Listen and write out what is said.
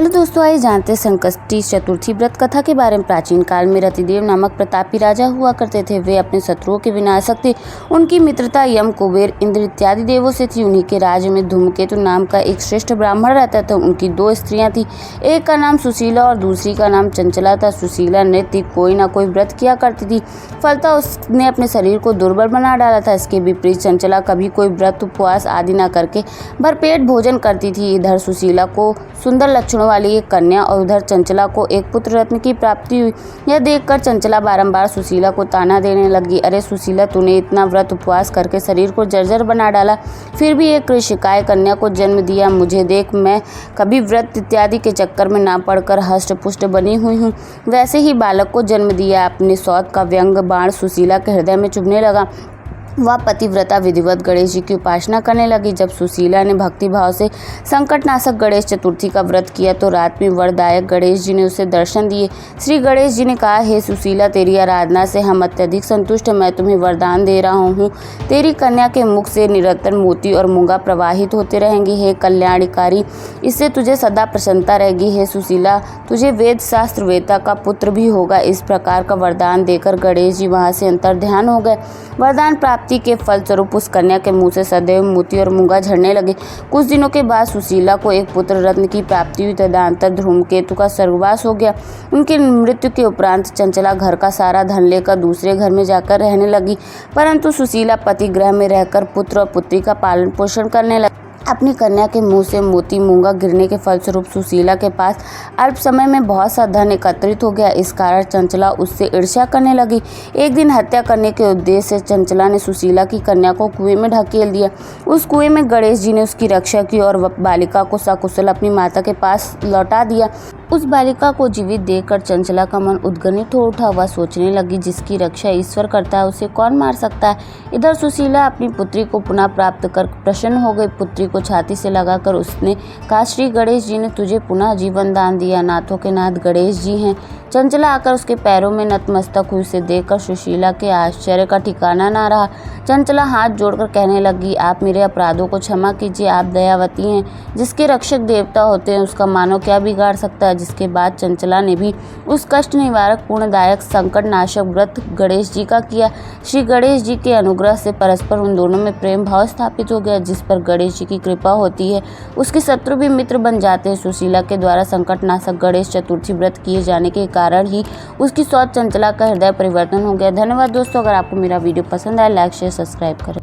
Hello दोस्तों, आइए जानते हैं संकष्टी चतुर्थी व्रत कथा के बारे में। प्राचीन काल में रतिदेव नामक प्रतापी राजा हुआ करते थे। वे अपने शत्रुओं के विनाशक थे। उनकी मित्रता यम, कुबेर, इंद्र इत्यादि देवों से थी। उन्हीं के राज्य में धूमकेतु नाम का एक श्रेष्ठ ब्राह्मण रहता था। उनकी दो स्त्रियां थीं, एक का नाम सुशीला और दूसरी का नाम चंचला था। सुशीला नित्य कोई ना कोई व्रत किया करती थी, फलतः उसने अपने शरीर को दुर्बल बना डाला था। इसके विपरीत चंचला कभी कोई व्रत, उपवास आदि न करके भरपेट भोजन करती थी। इधर सुशीला को सुंदर लक्षणों वाली एक कन्या और उधर चंचला को एक पुत्र रत्न की प्राप्ति हुई। यह देखकर चंचला बारंबार सुशीला को ताना देने लगी, अरे सुशीला, तूने इतना व्रत उपवास करके शरीर को जर्जर बना डाला, फिर भी एक कृषिकाय कन्या को जन्म दिया। मुझे देख, मैं कभी व्रत इत्यादि के चक्कर में ना पड़कर हष्ट पुष्ट बनी हुई हूँ। वैसे ही बालक को जन्म दिया। अपने सौत का व्यंग बाण सुशीला के हृदय में चुभने लगा। वह पतिव्रता विधिवत गणेश जी की उपासना करने लगी। जब सुशीला ने भक्ति भाव से संकटनाशक गणेश चतुर्थी का व्रत किया तो रात में वरदायक गणेश जी ने उसे दर्शन दिए। श्री गणेश जी ने कहा, हे सुशीला, तेरी आराधना से हम अत्यधिक संतुष्ट हैं। मैं तुम्हें वरदान दे रहा हूँ, तेरी कन्या के मुख से निरंतर मोती और मूंगा प्रवाहित होते रहेंगे। हे कल्याणकारी, इससे तुझे सदा प्रसन्नता रहेगी। हे सुशीला, तुझे वेद शास्त्र वेता का पुत्र भी होगा। इस प्रकार का वरदान देकर गणेश जी वहाँ से अंतर ध्यान हो गए। वरदान प्राप्ति के फलस्वरूप उस कन्या के मुंह से सदैव मोती और मूंगा झड़ने लगे। कुछ दिनों के बाद सुशीला को एक पुत्र रत्न की प्राप्ति हुई। तदनंतर धूमकेतु का स्वर्गवास हो गया। उनकी मृत्यु के उपरांत चंचला घर का सारा धन लेकर दूसरे घर में जाकर रहने लगी, परंतु सुशीला पति गृह में रहकर पुत्र और पुत्री का पालन पोषण करने लगी। अपनी कन्या के मुंह से मोती मूंगा गिरने के फलस्वरूप सुशीला के पास अल्प समय में बहुत सा धन एकत्रित हो गया। इस कारण चंचला उससे ईर्ष्या करने लगी। एक दिन हत्या करने के उद्देश्य से चंचला ने सुशीला की कन्या को कुएं में ढकेल दिया। उस कुएं में गणेश जी ने उसकी रक्षा की और बालिका को सकुशल अपनी माता के पास लौटा दिया। उस बालिका को जीवित देखकर चंचला का मन उद्गनित हो उठा। वह सोचने लगी, जिसकी रक्षा ईश्वर करता है उसे कौन मार सकता है। इधर सुशीला अपनी पुत्री को पुनः प्राप्त कर प्रसन्न हो गई। पुत्री को छाती से लगाकर उसने कहा, श्री गणेश जी ने तुझे पुनः जीवन दान दिया। नाथों के नाथ गणेश जी हैं। चंचला आकर उसके पैरों में नतमस्तक हुई। उसे देखकर सुशीला के आश्चर्य का ठिकाना ना रहा। चंचला हाथ जोड़कर कहने लगी, आप मेरे अपराधों को क्षमा कीजिए। आप दयावती हैं। जिसके रक्षक देवता होते हैं उसका मानव क्या बिगाड़ सकता है। जिसके बाद चंचला ने भी उस कष्ट निवारक, पूर्णदायक, संकट नाशक व्रत गणेश जी का किया। श्री गणेश जी के अनुग्रह से परस्पर उन दोनों में प्रेम भाव स्थापित हो गया। जिस पर गणेश जी की कृपा होती है उसके शत्रु भी मित्र बन जाते हैं। सुशीला के द्वारा संकट नाशक गणेश चतुर्थी व्रत किए जाने के कारण ही उसकी सौत चंचला का हृदय परिवर्तन हो गया। धन्यवाद दोस्तों। अगर आपको मेरा वीडियो पसंद आए, लाइक शेयर सब्सक्राइब करें।